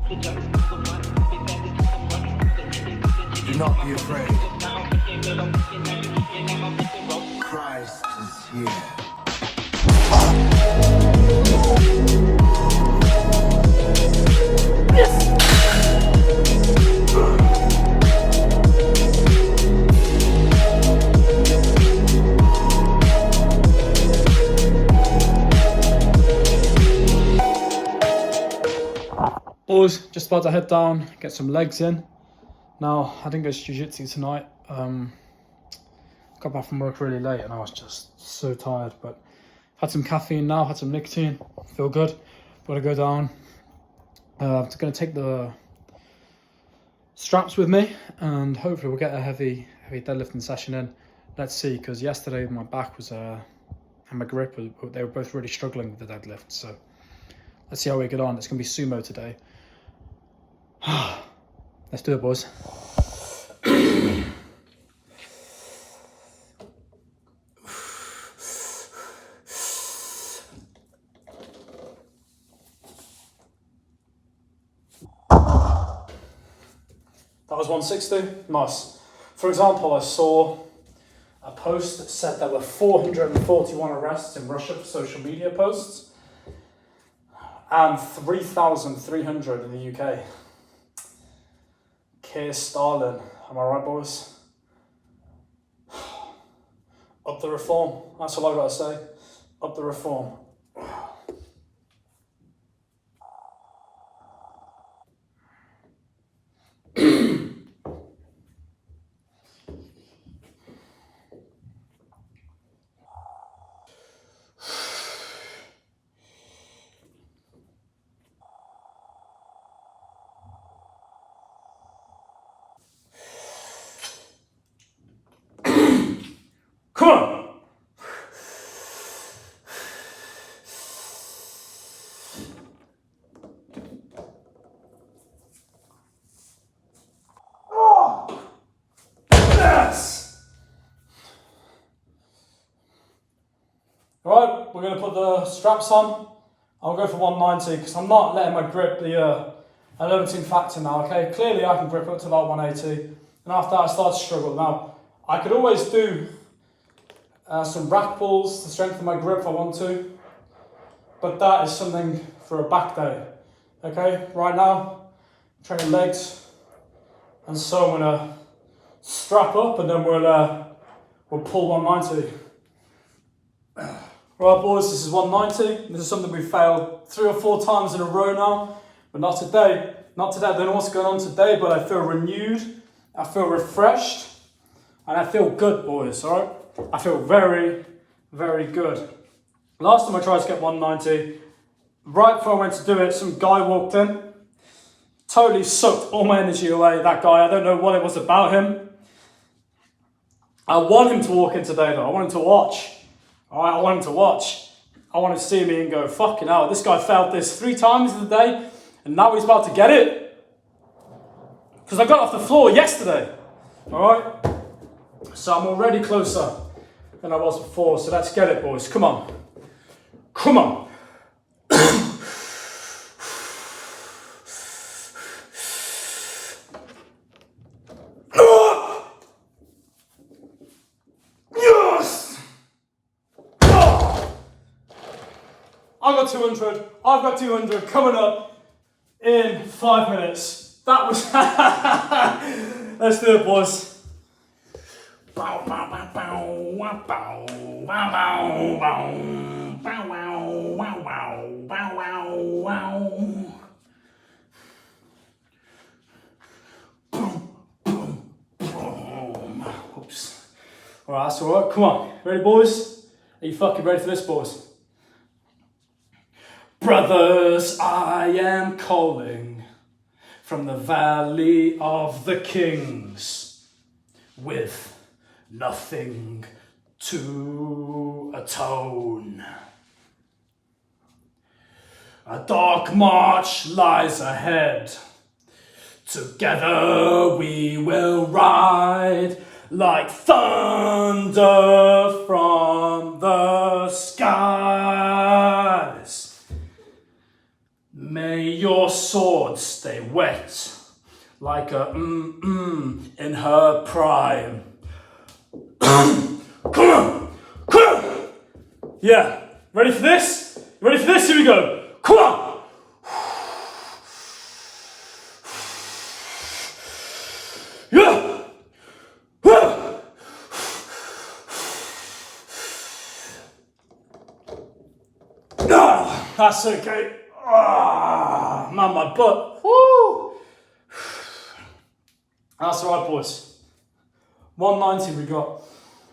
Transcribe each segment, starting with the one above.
Do not be afraid. Christ is here. Boys, just about to head down, get some legs in. Now, I didn't go to jiu-jitsu tonight. Got back from work really late and I was just so tired, but had some caffeine now, had some nicotine, feel good. Got to go down. I'm going to take the straps with me and hopefully we'll get a heavy deadlifting session in. Let's see, because yesterday my back was and my grip, they were both really struggling with the deadlift. So let's see how we get on. It's going to be sumo today. Let's do it, boys. That was 160, nice. For example, I saw a post that said there were 441 arrests in Russia for social media posts and 3,300 in the UK. Keir Stalin, am I right, boys? Up the reform, that's all I gotta say. Up the reform. Come on! Oh! Yes! Alright, we're going to put the straps on. I'll go for 190 because I'm not letting my grip be a limiting factor now, okay? Clearly I can grip up to about 180 and after that I start to struggle. Now, I could always do some rack pulls to strengthen my grip if I want to, but that is something for a back day. Okay, right now, I'm training legs, and so I'm gonna strap up and then we'll pull 190. Right, boys, this is 190. This is something we've failed 3 or 4 times in a row now, but not today. Not today. I don't know what's going on today, but I feel renewed, I feel refreshed, and I feel good, boys, all right? I feel very, very good. Last time I tried to get 190, right before I went to do it, some guy walked in, totally sucked all my energy away, that guy. I don't know what it was about him. I want him to walk in today though, I want him to watch. All right, I want him to watch. I want him to see me and go, fucking hell, this guy failed this 3 times in the day, and now he's about to get it. Because I got off the floor yesterday, all right? So I'm already closer than I was before, so let's get it, boys. Come on. Come on. Yes! I've got 200. I've got 200 coming up in 5 minutes. That was... Let's do it, boys. Bow, bow, bow, bow, wow, bow, wow, bow, bow, bow, wow, wow, wow, bow, wow, wow. Boom, boom, boom. Oops. All right, that's all right. Come on. Ready, boys? Are you fucking ready for this, boys? Brothers, I am calling from the Valley of the Kings with nothing to atone. A dark march lies ahead. Together we will ride like thunder from the skies. May your your swords stay wet like a in her prime. Come on! Come on! Yeah. Ready for this? Ready for this? Here we go. Come on! Yeah! Ah, that's okay. Ah, man, my butt. Woo! That's all right, boys. 190 we got,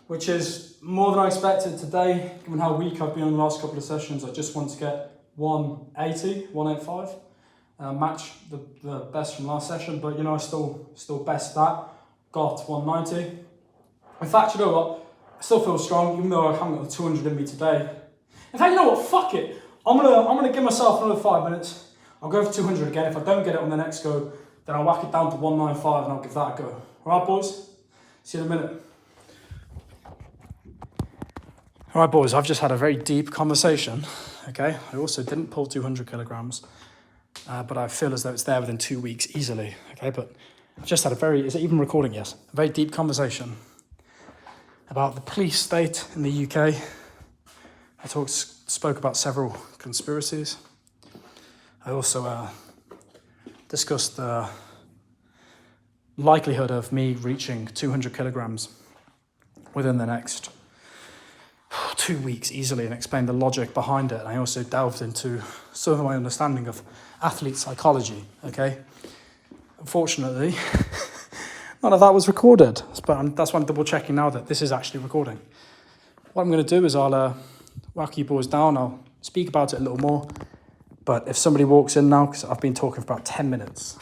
which is more than I expected today, given how weak I've been on the last couple of sessions. I just want to get 180, 185, match the best from last session, but you know, I still best that. Got 190. In fact, you know what? I still feel strong, even though I haven't got the 200 in me today. In fact, you know what? Fuck it. I'm gonna give myself another 5 minutes. I'll go for 200 again. If I don't get it on the next go, then I'll whack it down to 195 and I'll give that a go. All right, boys? See you in a minute. All right, boys, I've just had a very deep conversation, okay? I also didn't pull 200 kilograms, but I feel as though it's there within 2 weeks easily, okay? But I've just had is it even recording? Yes. A very deep conversation about the police state in the UK. I spoke about several conspiracies. I also discussed the likelihood of me reaching 200 kilograms within the next 2 weeks easily and explained the logic behind it. And I also delved into some of my understanding of athlete psychology, okay? Unfortunately, none of that was recorded, but that's why I'm double checking now that this is actually recording. What I'm going to do is I'll whack you boys down, I'll speak about it a little more, but if somebody walks in now, because I've been talking for about 10 minutes,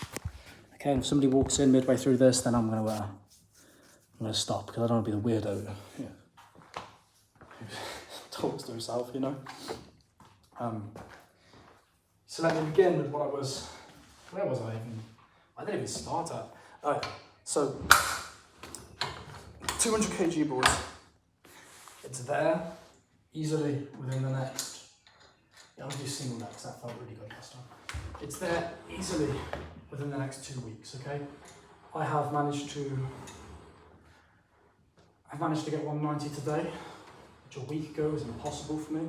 okay, and if somebody walks in midway through this, then I'm going to stop, because I don't want to be the weirdo. Yeah. Talks to himself, you know. So let me begin with where was I even? I didn't even start at. Alright, so 200 kg boys. It's there easily within the next. Yeah, I'll do single decks. That felt really good last time. It's there easily within the next 2 weeks. Okay, I've managed to get 190 today, which a week ago was impossible for me.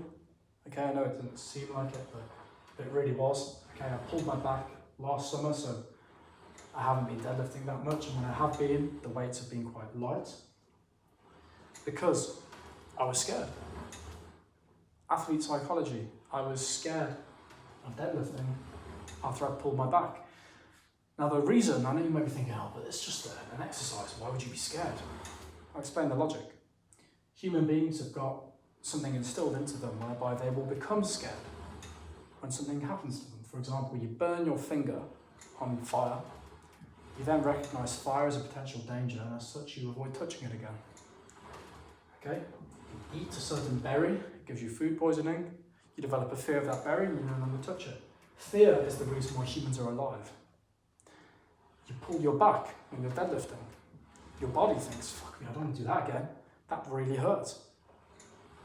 Okay, I know it didn't seem like it, but it really was. Okay, I pulled my back last summer, so I haven't been deadlifting that much, and when I have been, the weights have been quite light because I was scared. Athlete psychology. I was scared of deadlifting after I pulled my back. Now the reason, I know you might be thinking, oh, but it's just an exercise, why would you be scared? I'll explain the logic. Human beings have got something instilled into them whereby they will become scared when something happens to them. For example, you burn your finger on fire, you then recognise fire as a potential danger, and as such you avoid touching it again. Okay? You eat a certain berry, it gives you food poisoning, you develop a fear of that berry and you no longer touch it. Fear is the reason why humans are alive. You pull your back when you're deadlifting. Your body thinks, fuck me, I don't want to do that again. That really hurts.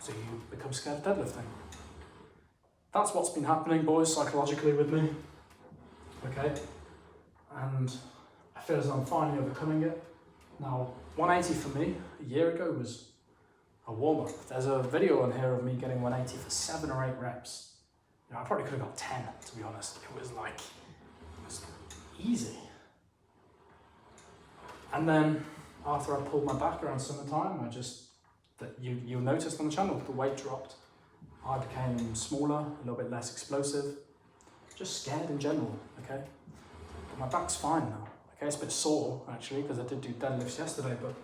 So you become scared of deadlifting. That's what's been happening, boys, psychologically with me. Okay? And I feel as though I'm finally overcoming it. Now, 180 for me, a year ago, was a warm-up. There's a video on here of me getting 180 for 7 or 8 reps. You know, I probably could have got 10, to be honest. It was easy. And then, after I pulled my back around summertime, you'll notice on the channel, the weight dropped. I became smaller, a little bit less explosive, just scared in general, okay? But my back's fine now, okay? It's a bit sore, actually, because I did do deadlifts yesterday, but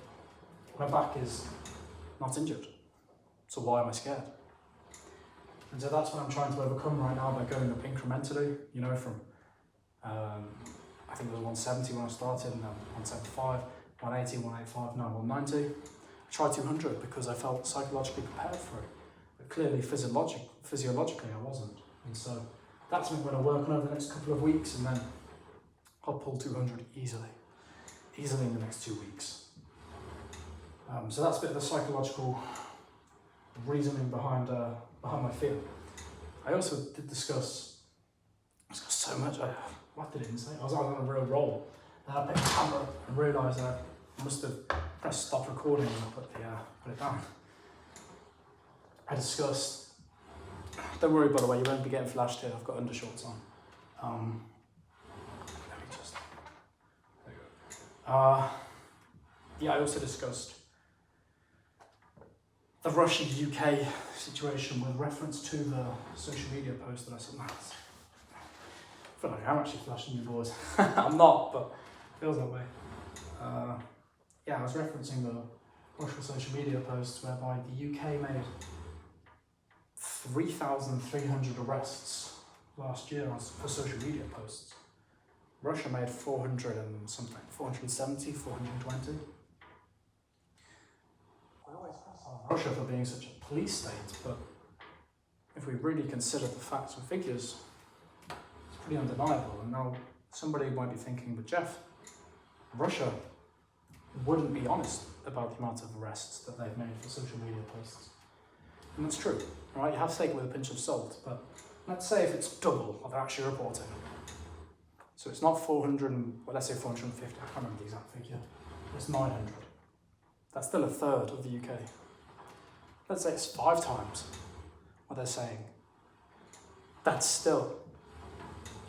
my back is not injured. So why am I scared? And so that's what I'm trying to overcome right now by going up incrementally, you know, from, I think it was 170 when I started, and then 175, 180, 185, now 190. I tried 200 because I felt psychologically prepared for it. But clearly, physiologically, I wasn't. And so that's what I'm going to work on over the next couple of weeks, and then I'll pull 200 easily in the next 2 weeks. So that's a bit of the psychological reasoning behind my fear. I also did discuss It's got so much. What did it say? I was on a real roll. And I picked the camera and realised I must have pressed stop recording and put it down. I discussed. Don't worry, by the way, you won't be getting flashed here. I've got undershorts on. Let me just. There you go. Yeah, I also discussed the Russia-UK situation with reference to the social media post that I sent. I feel like I'm actually flashing you boys. I'm not, but it feels that way. Yeah, I was referencing the Russia social media post whereby the UK made 3,300 arrests last year for social media posts. Russia made 400 and something, 470, 420. I always criticize Russia for being such a police state, but if we really consider the facts and figures, it's pretty undeniable. And now somebody might be thinking, but Jeff, Russia wouldn't be honest about the amount of arrests that they've made for social media posts. And that's true, right? You have to take it with a pinch of salt, but let's say if it's double what they're actually reporting. So it's not 400, well, let's say 450, I can't remember the exact figure. It's 900. That's still a third of the UK. Let's say it's 5 times what they're saying. That's still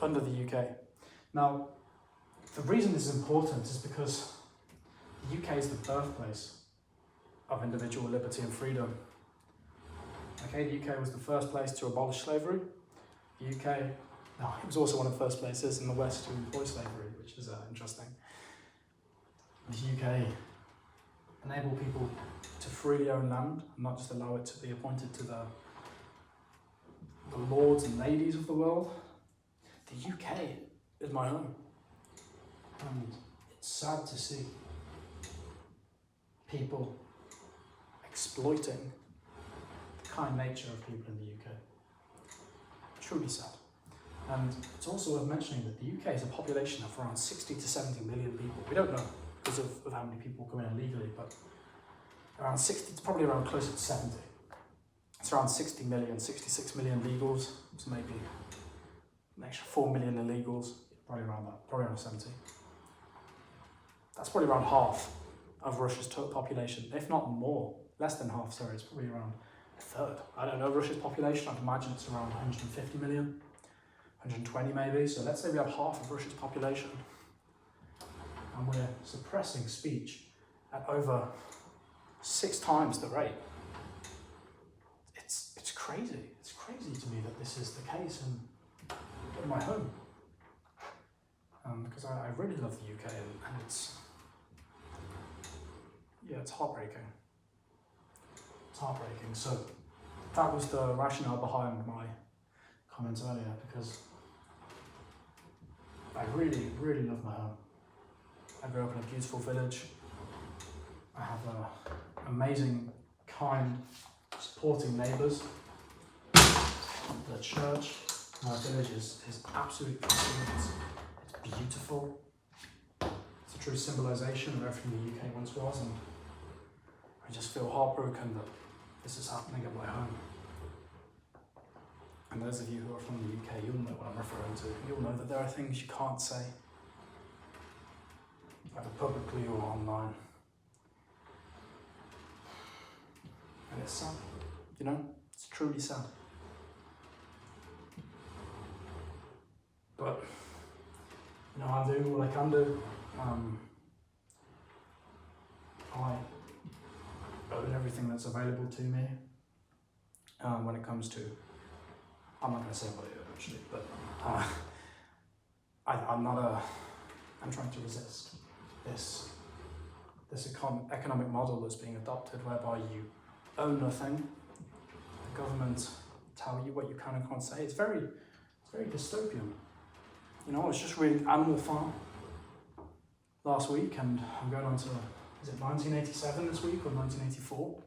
under the UK. Now, the reason this is important is because the UK is the birthplace of individual liberty and freedom. Okay, the UK was the first place to abolish slavery. The UK, no, it was also one of the first places in the West to employ slavery, which is interesting. The UK enabled people to freely own land, and not just allow it to be appointed to the lords and ladies of the world. The UK is my home, and it's sad to see people exploiting the kind nature of people in the UK. Truly sad. And it's also worth mentioning that the UK has a population of around 60 to 70 million people. We don't know because of how many people come in illegally, but around 60, it's probably around closer to 70. It's around 60 million, 66 million legals, so maybe an extra 4 million illegals, probably around that, probably around 70. That's probably around half of Russia's total population, if not more, less than half, sorry, it's probably around a third. I don't know Russia's population, I'd imagine it's around 150 million, 120 maybe, so let's say we have half of Russia's population, and we're suppressing speech at over 6 times the rate. It's crazy. It's crazy to me that this is the case in my home. Because I really love the UK and it's heartbreaking. It's heartbreaking. So that was the rationale behind my comments earlier, because I really, really love my home. I grew up in a beautiful village. I have amazing, kind, supporting neighbours. The church, my village is absolutely pristine. It's beautiful. It's a true symbolisation of everything the UK once was, and I just feel heartbroken that this is happening at my home. And those of you who are from the UK, you'll know what I'm referring to. You'll know that there are things you can't say, either publicly or online. And it's sad, you know, it's truly sad. But, you know, I'm doing what I can do. I own everything that's available to me when it comes to, I'm not going to say what I own actually, but I'm trying to resist this economic model that's being adopted whereby you own nothing, the government tell you what you can and can't say. It's very dystopian. You know, I was just reading Animal Farm last week, and I'm going on to, is it 1987 this week or 1984?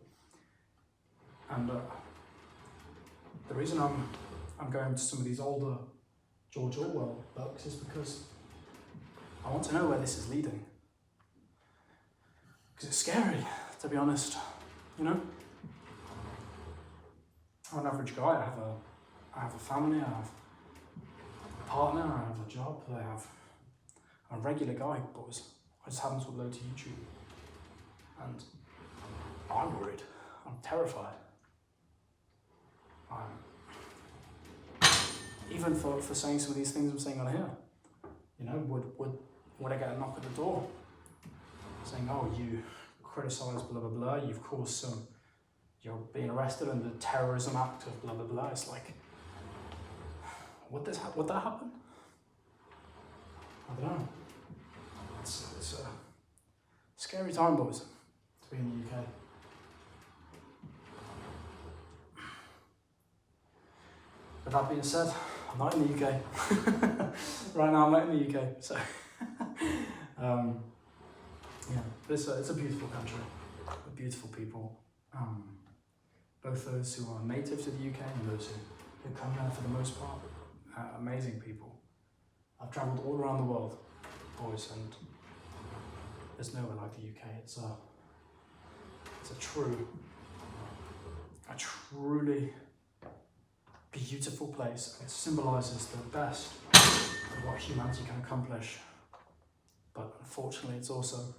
And the reason I'm going to some of these older George Orwell books is because I want to know where this is leading. Because it's scary, to be honest, you know? I'm an average guy, I have a family, I have partner, I have a job, I have a regular guy, boys. I just happen to upload to YouTube. And I'm worried. I'm terrified. Even for saying some of these things I'm saying on here. You know, would I get a knock at the door? Saying, oh, you criticise blah, blah, blah, you've caused some, you're being arrested under the terrorism act of blah, blah, blah. It's like, would that happen? I don't know. It's a scary time, boys, to be in the UK. But that being said, I'm not in the UK. Right now I'm not in the UK, so yeah, it's a beautiful country, with beautiful people. Both those who are native to the UK and those who come there for the most part. Amazing people. I've travelled all around the world, boys, and there's nowhere like the UK. It's a truly beautiful place. It symbolises the best of what humanity can accomplish, but unfortunately it's also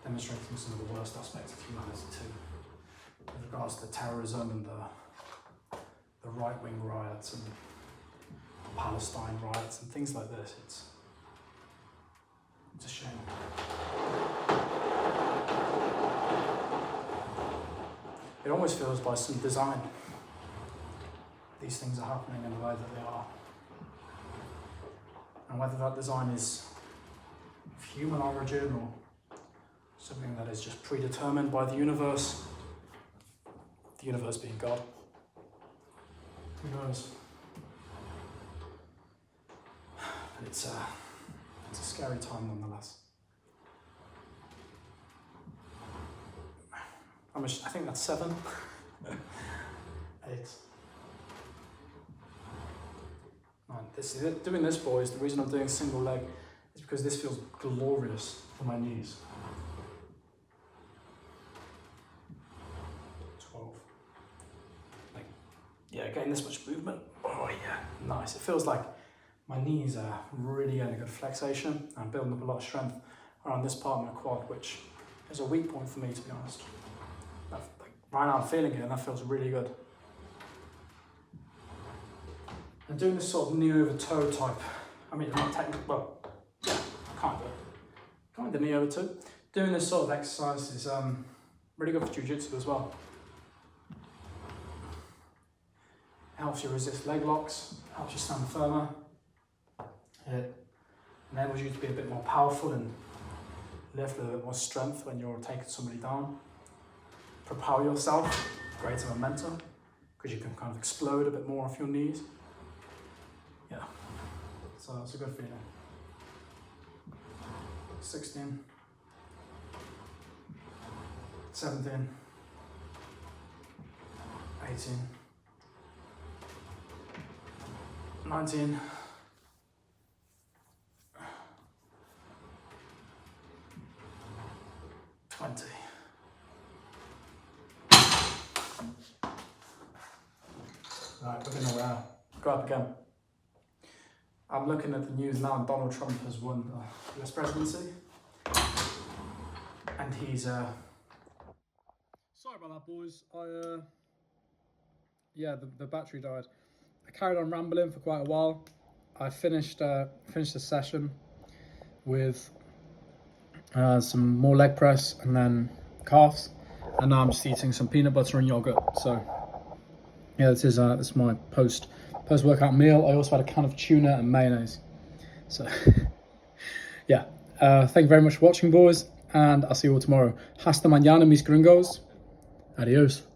demonstrating some of the worst aspects of humanity too, with regards to terrorism and the right-wing riots and Palestine riots and things like this. It's a shame. It almost feels by some design these things are happening in the way that they are. And whether that design is of human origin or something that is just predetermined by the universe being God. Who knows? But it's a scary time nonetheless. I think that's 7. 8. 9. Doing this, boys, the reason I'm doing single leg is because this feels glorious for my knees. 12. Like, yeah, getting this much movement. Oh yeah, nice. It feels like my knees are really getting a good flexation. I'm building up a lot of strength around this part of my quad, which is a weak point for me, to be honest. Right now I'm feeling it and that feels really good. And doing this sort of knee over toe type, I mean, not technical, well, yeah, kind of knee over toe. Doing this sort of exercise is really good for jiu-jitsu as well. Helps you resist leg locks, helps you stand firmer. It enables you to be a bit more powerful and lift with a bit more strength when you're taking somebody down. Propel yourself, greater momentum, because you can kind of explode a bit more off your knees. Yeah, so it's a good feeling. 16, 17, 18, 19, 20. Right, we're going to go up again. I'm looking at the news now and Donald Trump has won the US presidency. And he's... Sorry about that, boys. Yeah, the battery died. I carried on rambling for quite a while. I finished the session with some more leg press and then calves. And now I'm just eating some peanut butter and yogurt. So... yeah, this is my post-workout meal. I also had a can of tuna and mayonnaise. So, yeah. Thank you very much for watching, boys, and I'll see you all tomorrow. Hasta mañana, mis gringos. Adios.